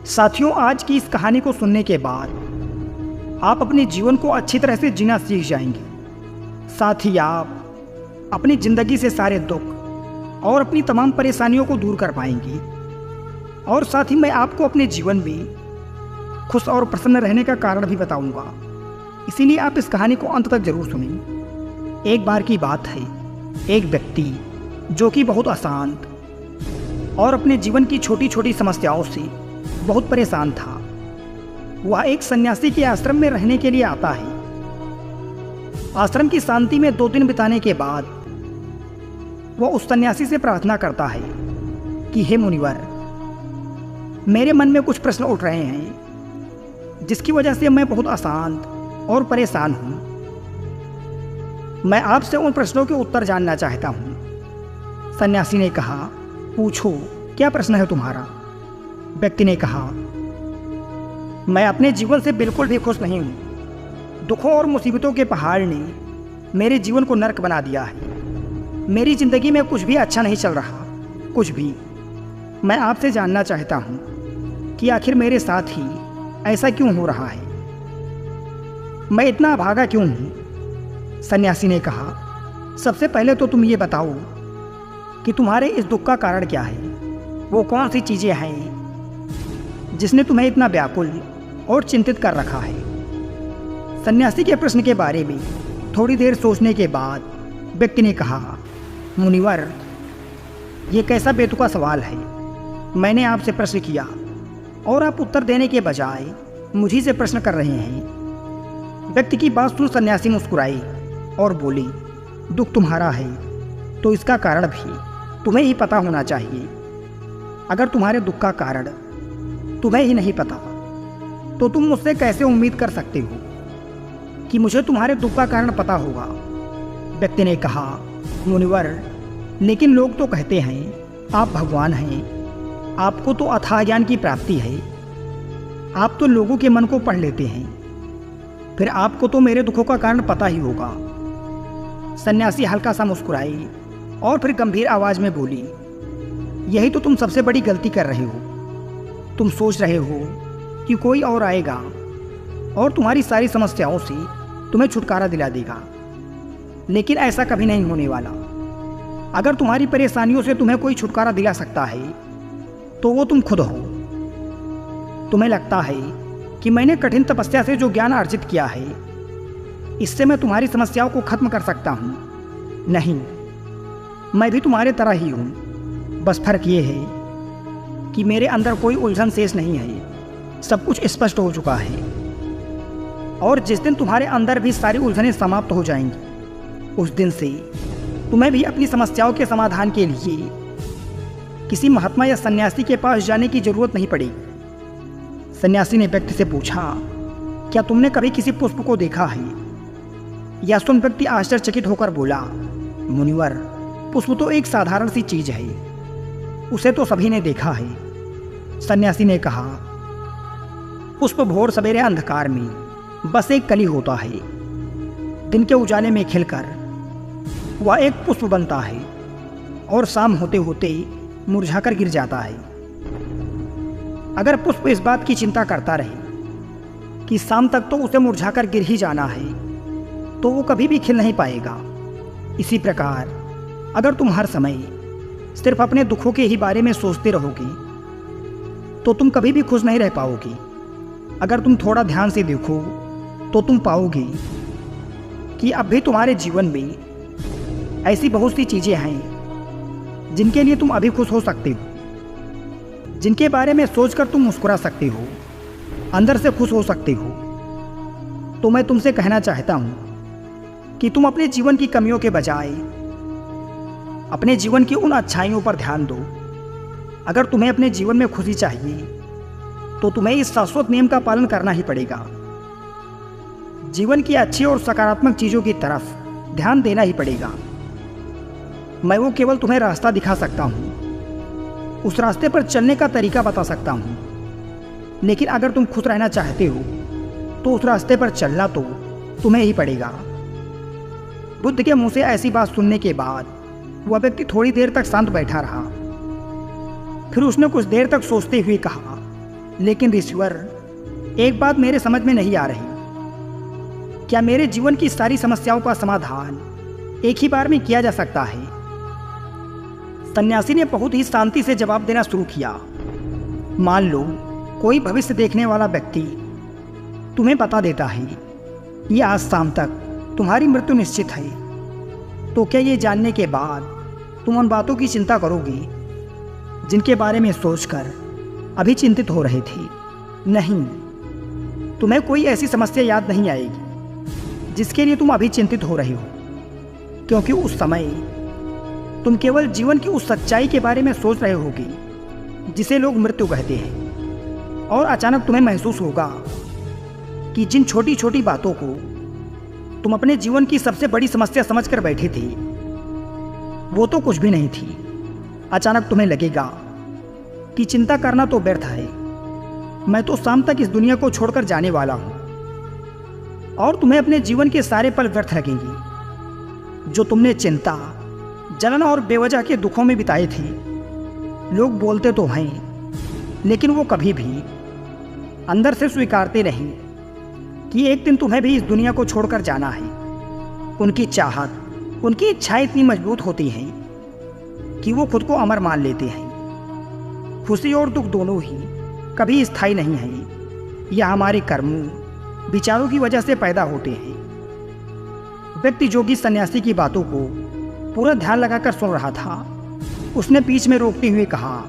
साथियों, आज की इस कहानी को सुनने के बाद आप अपने जीवन को अच्छी तरह से जीना सीख जाएंगे। साथ ही आप अपनी ज़िंदगी से सारे दुख और अपनी तमाम परेशानियों को दूर कर पाएंगे। और साथ ही मैं आपको अपने जीवन में खुश और प्रसन्न रहने का कारण भी बताऊंगा, इसीलिए आप इस कहानी को अंत तक जरूर सुनें। एक बार की बात है, एक व्यक्ति जो कि बहुत अशांत और अपने जीवन की छोटी छोटी समस्याओं से बहुत परेशान था, वह एक सन्यासी के आश्रम में रहने के लिए आता है। आश्रम की शांति में 2 दिन बिताने के बाद वह उस सन्यासी से प्रार्थना करता है कि हे मुनिवर, मेरे मन में कुछ प्रश्न उठ रहे हैं जिसकी वजह से मैं बहुत अशांत और परेशान हूँ। मैं आपसे उन प्रश्नों के उत्तर जानना चाहता हूँ। सन्यासी ने कहा, पूछो, क्या प्रश्न है तुम्हारा? व्यक्ति ने कहा, मैं अपने जीवन से बिल्कुल भी खुश नहीं हूँ। दुखों और मुसीबतों के पहाड़ ने मेरे जीवन को नर्क बना दिया है। मेरी ज़िंदगी में कुछ भी अच्छा नहीं चल रहा, कुछ भी। मैं आपसे जानना चाहता हूँ कि आखिर मेरे साथ ही ऐसा क्यों हो रहा है? मैं इतना अभागा क्यों हूँ? सन्यासी ने कहा, सबसे पहले तो तुम ये बताओ कि तुम्हारे इस दुख का कारण क्या है। वो कौन सी चीज़ें हैं जिसने तुम्हें इतना व्याकुल और चिंतित कर रखा है? सन्यासी के प्रश्न के बारे में थोड़ी देर सोचने के बाद व्यक्ति ने कहा, मुनिवर, ये कैसा बेतुका सवाल है। मैंने आपसे प्रश्न किया और आप उत्तर देने के बजाय मुझी से प्रश्न कर रहे हैं। व्यक्ति की बात सुन सन्यासी मुस्कुराई और बोली, दुख तुम्हारा है तो इसका कारण भी तुम्हें ही पता होना चाहिए। अगर तुम्हारे दुख का कारण तुम्हें ही नहीं पता तो तुम मुझसे कैसे उम्मीद कर सकते हो कि मुझे तुम्हारे दुख का कारण पता होगा? व्यक्ति ने कहा, मुनिवर, लेकिन लोग तो कहते हैं आप भगवान हैं, आपको तो अथाह ज्ञान की प्राप्ति है, आप तो लोगों के मन को पढ़ लेते हैं, फिर आपको तो मेरे दुखों का कारण पता ही होगा। सन्यासी हल्का सा मुस्कुराई और फिर गंभीर आवाज में बोली, यही तो तुम सबसे बड़ी गलती कर रहे हो। तुम सोच रहे हो कि कोई और आएगा और तुम्हारी सारी समस्याओं से तुम्हें छुटकारा दिला देगा, लेकिन ऐसा कभी नहीं होने वाला। अगर तुम्हारी परेशानियों से तुम्हें कोई छुटकारा दिला सकता है तो वो तुम खुद हो। तुम्हें लगता है कि मैंने कठिन तपस्या से जो ज्ञान अर्जित किया है, इससे मैं तुम्हारी समस्याओं को खत्म कर सकता हूँ। नहीं, मैं भी तुम्हारे तरह ही हूँ, बस फर्क ये है कि मेरे अंदर कोई उलझन शेष नहीं है। सब कुछ स्पष्ट हो चुका है। और जिस दिन तुम्हारे अंदर भी सारी उलझनें समाप्त हो जाएंगी, उस दिन से तुम्हें भी अपनी समस्याओं के समाधान के लिए किसी महात्मा या सन्यासी के पास जाने की जरूरत नहीं पड़ेगी। सन्यासी ने व्यक्ति से पूछा, क्या तुमने कभी किसी पुष्प को देखा है? यह सुन व्यक्ति आश्चर्यचकित होकर बोला, मुनिवर, पुष्प तो एक साधारण सी चीज है, उसे तो सभी ने देखा है। सन्यासी ने कहा, पुष्प भोर सवेरे अंधकार में बस एक कली होता है। दिन के उजाले में खिलकर वह एक पुष्प बनता है और शाम होते होते मुरझाकर गिर जाता है। अगर पुष्प इस बात की चिंता करता रहे कि शाम तक तो उसे मुरझाकर गिर ही जाना है, तो वो कभी भी खिल नहीं पाएगा। इसी प्रकार अगर तुम हर समय सिर्फ अपने दुखों के ही बारे में सोचते रहोगे तो तुम कभी भी खुश नहीं रह पाओगे। अगर तुम थोड़ा ध्यान से देखो तो तुम पाओगे कि अब भी तुम्हारे जीवन में ऐसी बहुत सी चीज़ें हैं जिनके लिए तुम अभी खुश हो सकते हो, जिनके बारे में सोचकर तुम मुस्कुरा सकते हो, अंदर से खुश हो सकते हो। तो मैं तुमसे कहना चाहता हूँ कि तुम अपने जीवन की कमियों के बजाय अपने जीवन की उन अच्छाइयों पर ध्यान दो। अगर तुम्हें अपने जीवन में खुशी चाहिए तो तुम्हें इस शाश्वत नियम का पालन करना ही पड़ेगा। जीवन की अच्छी और सकारात्मक चीज़ों की तरफ ध्यान देना ही पड़ेगा। मैं वो केवल तुम्हें रास्ता दिखा सकता हूँ, उस रास्ते पर चलने का तरीका बता सकता हूँ, लेकिन अगर तुम खुश रहना चाहते हो तो उस रास्ते पर चलना तो तुम्हें ही पड़ेगा। बुद्ध के मुंह से ऐसी बात सुनने के बाद वह व्यक्ति थोड़ी देर तक शांत बैठा रहा। फिर उसने कुछ देर तक सोचते हुए कहा, लेकिन ऋषिवर, एक बात मेरे समझ में नहीं आ रही। क्या मेरे जीवन की सारी समस्याओं का समाधान एक ही बार में किया जा सकता है? सन्यासी ने बहुत ही शांति से जवाब देना शुरू किया। मान लो कोई भविष्य देखने वाला व्यक्ति तुम्हें बता देता है कि आज शाम तक तुम्हारी मृत्यु निश्चित है, तो क्या ये जानने के बाद तुम उन बातों की चिंता करोगे जिनके बारे में सोचकर अभी चिंतित हो रहे थे? नहीं, तुम्हें कोई ऐसी समस्या याद नहीं आएगी जिसके लिए तुम अभी चिंतित हो रहे हो, क्योंकि उस समय तुम केवल जीवन की उस सच्चाई के बारे में सोच रहे होगे जिसे लोग मृत्यु कहते हैं। और अचानक तुम्हें महसूस होगा कि जिन छोटी छोटी बातों को तुम अपने जीवन की सबसे बड़ी समस्या समझकर बैठे थे, वो तो कुछ भी नहीं थी। अचानक तुम्हें लगेगा कि चिंता करना तो व्यर्थ है, मैं तो शाम तक इस दुनिया को छोड़कर जाने वाला हूं। और तुम्हें अपने जीवन के सारे पल व्यर्थ लगेंगे जो तुमने चिंता, जलन और बेवजह के दुखों में बिताए थे। लोग बोलते तो हैं, लेकिन वो कभी भी अंदर से स्वीकारते नहीं कि एक दिन तुम्हें भी इस दुनिया को छोड़कर जाना है। उनकी चाहत, उनकी इच्छाएं इतनी मजबूत होती हैं कि वो खुद को अमर मान लेते हैं। खुशी और दुख दोनों ही कभी स्थायी नहीं है। यह हमारे कर्मों, विचारों की वजह से पैदा होते हैं। व्यक्ति जोगी सन्यासी की बातों को पूरा ध्यान लगाकर सुन रहा था। उसने बीच में रोकते हुए कहा,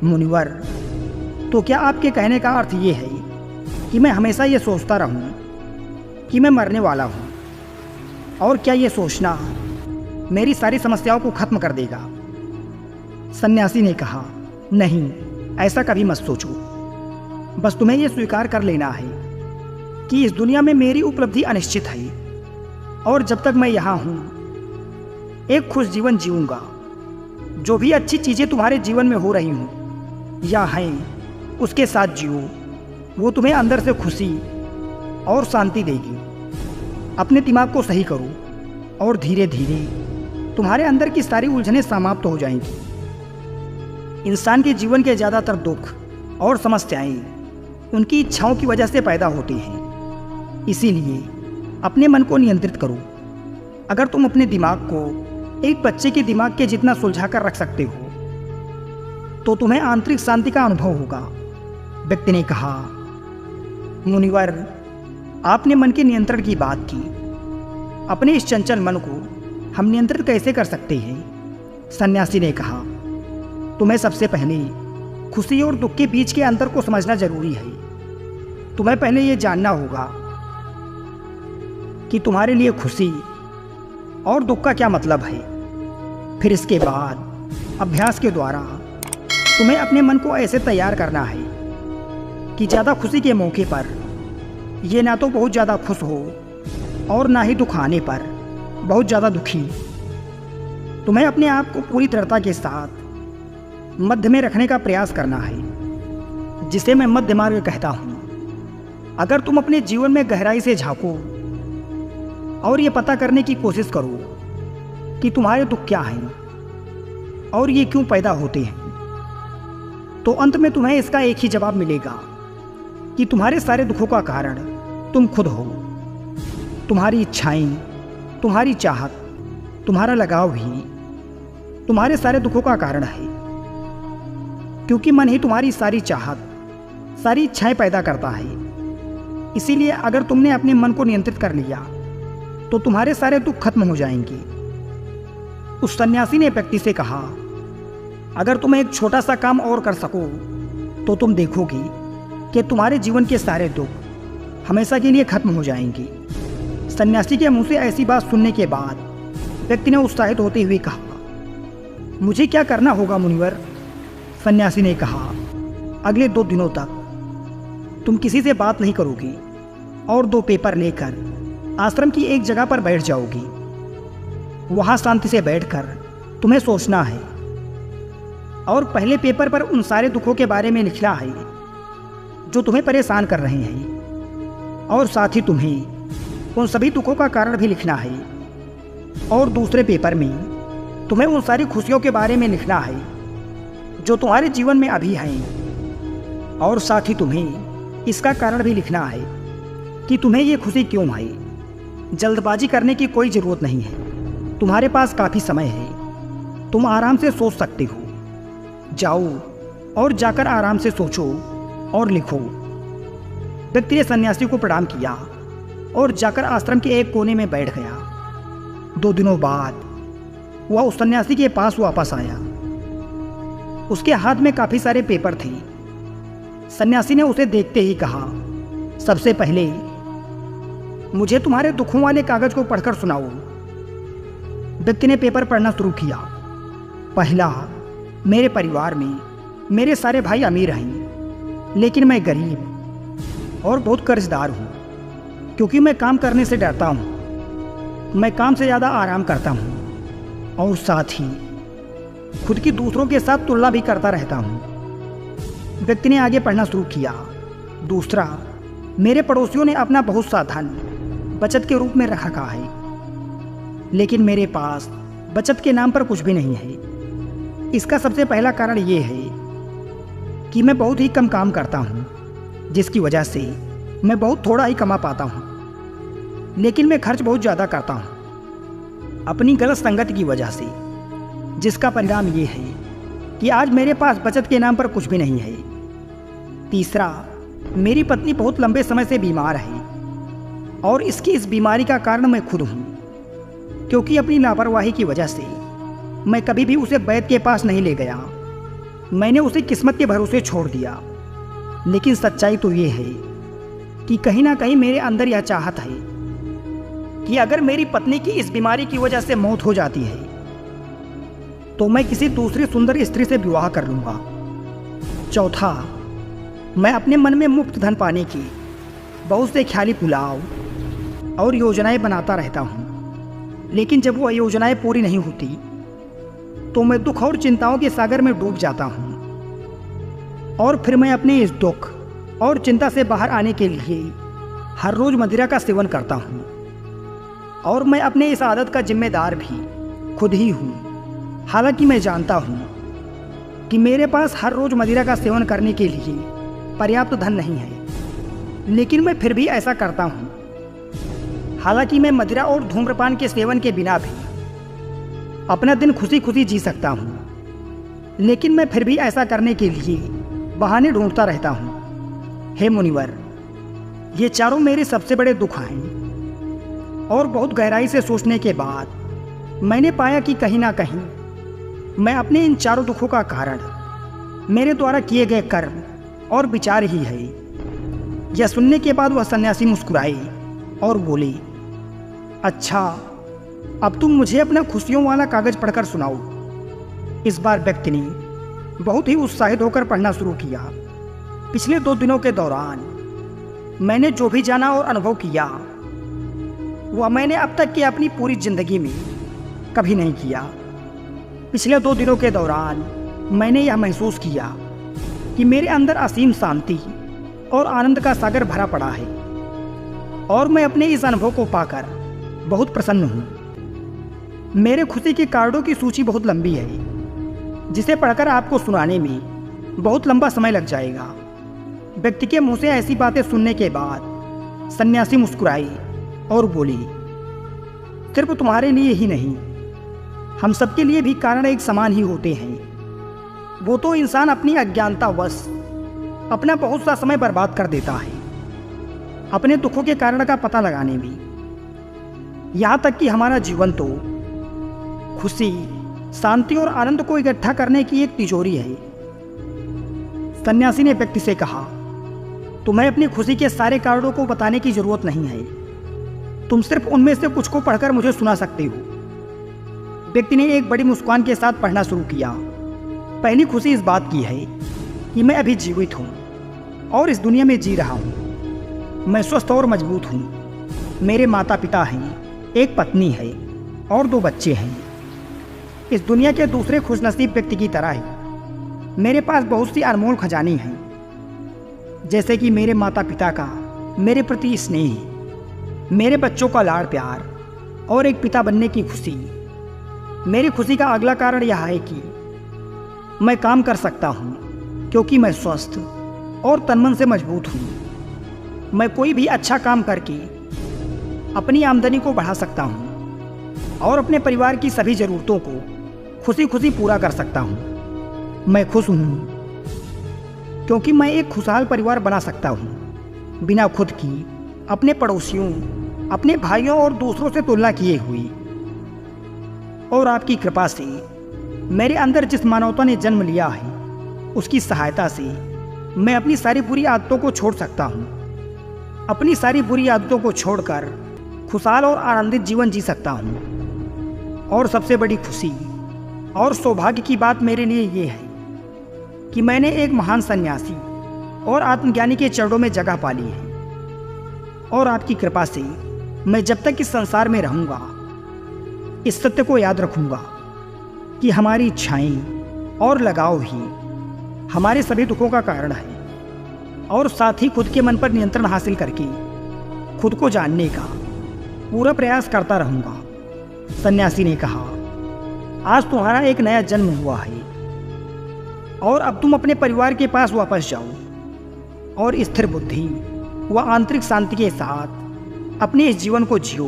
मुनिवर, तो क्या आपके कहने का अर्थ ये है कि मैं हमेशा ये सोचता रहूं कि मैं मरने वाला हूं? और क्या ये सोचना मेरी सारी समस्याओं को खत्म कर देगा? सन्यासी ने कहा, नहीं, ऐसा कभी मत सोचो। बस तुम्हें यह स्वीकार कर लेना है कि इस दुनिया में मेरी उपलब्धि अनिश्चित है, और जब तक मैं यहाँ हूँ एक खुश जीवन जीऊँगा। जो भी अच्छी चीज़ें तुम्हारे जीवन में हो रही हूँ या हैं, उसके साथ जियो। वो तुम्हें अंदर से खुशी और शांति देगी। अपने दिमाग को सही करो और धीरे धीरे तुम्हारे अंदर की सारी उलझनें समाप्त हो जाएंगी। इंसान के जीवन के ज़्यादातर दुख और समस्याएं उनकी इच्छाओं की वजह से पैदा होती हैं। इसीलिए अपने मन को नियंत्रित करो। अगर तुम अपने दिमाग को एक बच्चे के दिमाग के जितना सुलझा कर रख सकते हो, तो तुम्हें आंतरिक शांति का अनुभव होगा। व्यक्ति ने कहा, मुनिवर, आपने मन के नियंत्रण की बात की। अपने इस चंचल मन को हम नियंत्रित कैसे कर सकते हैं? सन्यासी ने कहा, तुम्हें सबसे पहले खुशी और दुख के बीच के अंतर को समझना जरूरी है। तुम्हें पहले यह जानना होगा कि तुम्हारे लिए खुशी और दुख का क्या मतलब है। फिर इसके बाद अभ्यास के द्वारा तुम्हें अपने मन को ऐसे तैयार करना है कि ज़्यादा खुशी के मौके पर ये ना तो बहुत ज़्यादा खुश हो और ना ही दुख आने पर बहुत ज़्यादा दुखी। तुम्हें अपने आप को पूरी दृढ़ता के साथ मध्य में रखने का प्रयास करना है, जिसे मैं मध्य मार्ग कहता हूँ। अगर तुम अपने जीवन में गहराई से झांको और ये पता करने की कोशिश करो कि तुम्हारे दुख क्या हैं और ये क्यों पैदा होते हैं, तो अंत में तुम्हें इसका एक ही जवाब मिलेगा कि तुम्हारे सारे दुखों का कारण तुम खुद हो। तुम्हारी इच्छाएं, तुम्हारी चाहत, तुम्हारा लगाव भी तुम्हारे सारे दुखों का कारण है, क्योंकि मन ही तुम्हारी सारी चाहत, सारी इच्छाएं पैदा करता है। इसीलिए अगर तुमने अपने मन को नियंत्रित कर लिया तो तुम्हारे सारे दुख खत्म हो जाएंगे। उस सन्यासी ने व्यक्ति से कहा, अगर तुम एक छोटा सा काम और कर सको तो तुम देखोगे कि तुम्हारे जीवन के सारे दुख हमेशा के लिए खत्म हो जाएंगे। सन्यासी के मुंह से ऐसी बात सुनने के बाद व्यक्ति ने उत्साहित होते हुए कहा, मुझे क्या करना होगा मुनिवर? सन्यासी ने कहा, अगले 2 दिनों तक तुम किसी से बात नहीं करोगे और 2 पेपर लेकर आश्रम की एक जगह पर बैठ जाओगी। वहाँ शांति से बैठकर तुम्हें सोचना है और पहले पेपर पर उन सारे दुखों के बारे में लिखना है जो तुम्हें परेशान कर रहे हैं, और साथ ही तुम्हें उन सभी दुखों का कारण भी लिखना है। और दूसरे पेपर में तुम्हें उन सारी खुशियों के बारे में लिखना है जो तुम्हारे जीवन में अभी हैं, और साथ ही तुम्हें इसका कारण भी लिखना है कि तुम्हें ये खुशी क्यों आई। जल्दबाजी करने की कोई ज़रूरत नहीं है, तुम्हारे पास काफ़ी समय है, तुम आराम से सोच सकते हो। जाओ और जाकर आराम से सोचो और लिखो। व्यक्ति ने सन्यासी को प्रणाम किया और जाकर आश्रम के एक कोने में बैठ गया। 2 दिनों बाद वह उस सन्यासी के पास वापस आया। उसके हाथ में काफ़ी सारे पेपर थे। सन्यासी ने उसे देखते ही कहा, सबसे पहले मुझे तुम्हारे दुखों वाले कागज को पढ़कर सुनाओ। व्यक्ति ने पेपर पढ़ना शुरू किया। पहला, मेरे परिवार में मेरे सारे भाई अमीर हैं, लेकिन मैं गरीब और बहुत कर्जदार हूँ, क्योंकि मैं काम करने से डरता हूँ। मैं काम से ज़्यादा आराम करता हूँ और साथ ही खुद की दूसरों के साथ तुलना भी करता रहता हूँ। व्यक्ति ने आगे पढ़ना शुरू किया। दूसरा, मेरे पड़ोसियों ने अपना बहुत सा धन बचत के रूप में रखा है, लेकिन मेरे पास बचत के नाम पर कुछ भी नहीं है। इसका सबसे पहला कारण ये है कि मैं बहुत ही कम काम करता हूँ, जिसकी वजह से मैं बहुत थोड़ा ही कमा पाता हूँ, लेकिन मैं खर्च बहुत ज़्यादा करता हूँ अपनी गलत संगति की वजह से, जिसका परिणाम ये है कि आज मेरे पास बचत के नाम पर कुछ भी नहीं है। तीसरा, मेरी पत्नी बहुत लंबे समय से बीमार है और इसकी इस बीमारी का कारण मैं खुद हूँ, क्योंकि अपनी लापरवाही की वजह से मैं कभी भी उसे वैद्य के पास नहीं ले गया। मैंने उसे किस्मत के भरोसे छोड़ दिया। लेकिन सच्चाई तो ये है कि कहीं ना कहीं मेरे अंदर यह चाहत है कि अगर मेरी पत्नी की इस बीमारी की वजह से मौत हो जाती है तो मैं किसी दूसरी सुंदर स्त्री से विवाह कर लूँगा। चौथा, मैं अपने मन में मुफ्त धन पाने की बहुत से ख्याली पुलाव और योजनाएं बनाता रहता हूँ, लेकिन जब वो योजनाएं पूरी नहीं होती तो मैं दुख और चिंताओं के सागर में डूब जाता हूँ। और फिर मैं अपने इस दुख और चिंता से बाहर आने के लिए हर रोज़ मदिरा का सेवन करता हूँ, और मैं अपने इस आदत का जिम्मेदार भी खुद ही हूँ। हालांकि मैं जानता हूँ कि मेरे पास हर रोज़ मदिरा का सेवन करने के लिए पर्याप्त धन नहीं है, लेकिन मैं फिर भी ऐसा करता हूँ। हालांकि मैं मदिरा और धूम्रपान के सेवन के बिना भी अपना दिन खुशी खुशी जी सकता हूँ, लेकिन मैं फिर भी ऐसा करने के लिए बहाने ढूंढता रहता हूँ। हे मुनिवर, ये चारों मेरे सबसे बड़े दुख हैं, और बहुत गहराई से सोचने के बाद मैंने पाया कि कहीं ना कहीं मैं अपने इन चारों दुखों का कारण मेरे द्वारा किए गए कर्म और विचार ही है। यह सुनने के बाद वह सन्यासी मुस्कुराए और बोले, अच्छा, अब तुम मुझे अपना खुशियों वाला कागज पढ़कर सुनाओ। इस बार व्यक्ति ने बहुत ही उत्साहित होकर पढ़ना शुरू किया। पिछले 2 दिनों के दौरान मैंने जो भी जाना और अनुभव किया वह मैंने अब तक की अपनी पूरी जिंदगी में कभी नहीं किया। पिछले 2 दिनों के दौरान मैंने यह महसूस किया कि मेरे अंदर असीम शांति और आनंद का सागर भरा पड़ा है, और मैं अपने इस अनुभव को पाकर बहुत प्रसन्न हूँ। मेरे खुशी के कारणों की सूची बहुत लंबी है, जिसे पढ़कर आपको सुनाने में बहुत लंबा समय लग जाएगा। व्यक्ति के मुंह से ऐसी बातें सुनने के बाद सन्यासी मुस्कुराई और बोली, सिर्फ तुम्हारे लिए ही नहीं, हम सबके लिए भी कारण एक समान ही होते हैं। वो तो इंसान अपनी अज्ञानतावश अपना बहुत सा समय बर्बाद कर देता है अपने दुखों के कारण का पता लगाने में। यहाँ तक कि हमारा जीवन तो खुशी, शांति और आनंद को इकट्ठा करने की एक तिजोरी है। सन्यासी ने व्यक्ति से कहा, तुम्हें अपनी खुशी के सारे कारणों को बताने की जरूरत नहीं है, तुम सिर्फ उनमें से कुछ को पढ़कर मुझे सुना सकते हो। व्यक्ति ने एक बड़ी मुस्कान के साथ पढ़ना शुरू किया। पहली खुशी इस बात की है कि मैं अभी जीवित हूँ और इस दुनिया में जी रहा हूँ। मैं स्वस्थ और मजबूत हूँ। मेरे माता पिता हैं, एक पत्नी है और 2 बच्चे हैं। इस दुनिया के दूसरे खुशनसीब व्यक्ति की तरह ही मेरे पास बहुत सी अनमोल खजाने हैं, जैसे कि मेरे माता पिता का मेरे प्रति स्नेह, मेरे बच्चों का लाड़ प्यार और एक पिता बनने की खुशी। मेरी खुशी का अगला कारण यह है कि मैं काम कर सकता हूँ, क्योंकि मैं स्वस्थ, और तनमन से मजबूत हूँ। मैं कोई भी अच्छा काम करके अपनी आमदनी को बढ़ा सकता हूँ और अपने परिवार की सभी ज़रूरतों को खुशी खुशी पूरा कर सकता हूँ। मैं खुश हूँ क्योंकि मैं एक खुशहाल परिवार बना सकता हूँ, बिना खुद की, अपने पड़ोसियों, अपने भाइयों और दूसरों से तुलना किए हुए। और आपकी कृपा से मेरे अंदर जिस मानवता ने जन्म लिया है, उसकी सहायता से मैं अपनी सारी बुरी आदतों को छोड़ सकता हूँ। अपनी सारी बुरी आदतों को छोड़कर खुशहाल और आनंदित जीवन जी सकता हूँ। और सबसे बड़ी खुशी और सौभाग्य की बात मेरे लिए ये है कि मैंने एक महान सन्यासी और आत्मज्ञानी के चरणों में जगह पा ली है। और आपकी कृपा से मैं जब तक इस संसार में रहूँगा, इस सत्य को याद रखूँगा कि हमारी इच्छाएं और लगाव ही हमारे सभी दुखों का कारण है। और साथ ही खुद के मन पर नियंत्रण हासिल करके खुद को जानने का पूरा प्रयास करता रहूँगा। सन्यासी ने कहा, आज तुम्हारा एक नया जन्म हुआ है और अब तुम अपने परिवार के पास वापस जाओ और स्थिर बुद्धि व आंतरिक शांति के साथ अपने इस जीवन को जियो।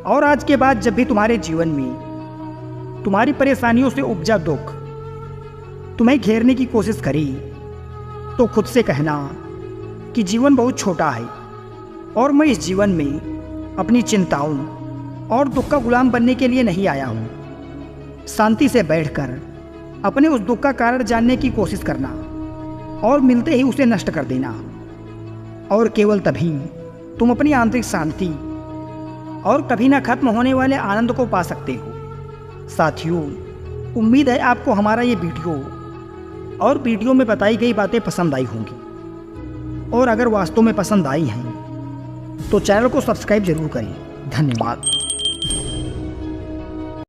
और आज के बाद जब भी तुम्हारे जीवन में तुम्हारी परेशानियों से उपजा दुख तुम्हें घेरने की कोशिश करे, तो खुद से कहना कि जीवन बहुत छोटा है और मैं इस जीवन में अपनी चिंताओं और दुख का गुलाम बनने के लिए नहीं आया हूँ। शांति से बैठकर अपने उस दुख का कारण जानने की कोशिश करना और मिलते ही उसे नष्ट कर देना। और केवल तभी तुम अपनी आंतरिक शांति और कभी ना खत्म होने वाले आनंद को पा सकते हो। साथियों, उम्मीद है आपको हमारा ये वीडियो और वीडियो में बताई गई बातें पसंद आई होंगी। और अगर वास्तव में पसंद आई हैं तो चैनल को सब्सक्राइब जरूर करें। धन्यवाद।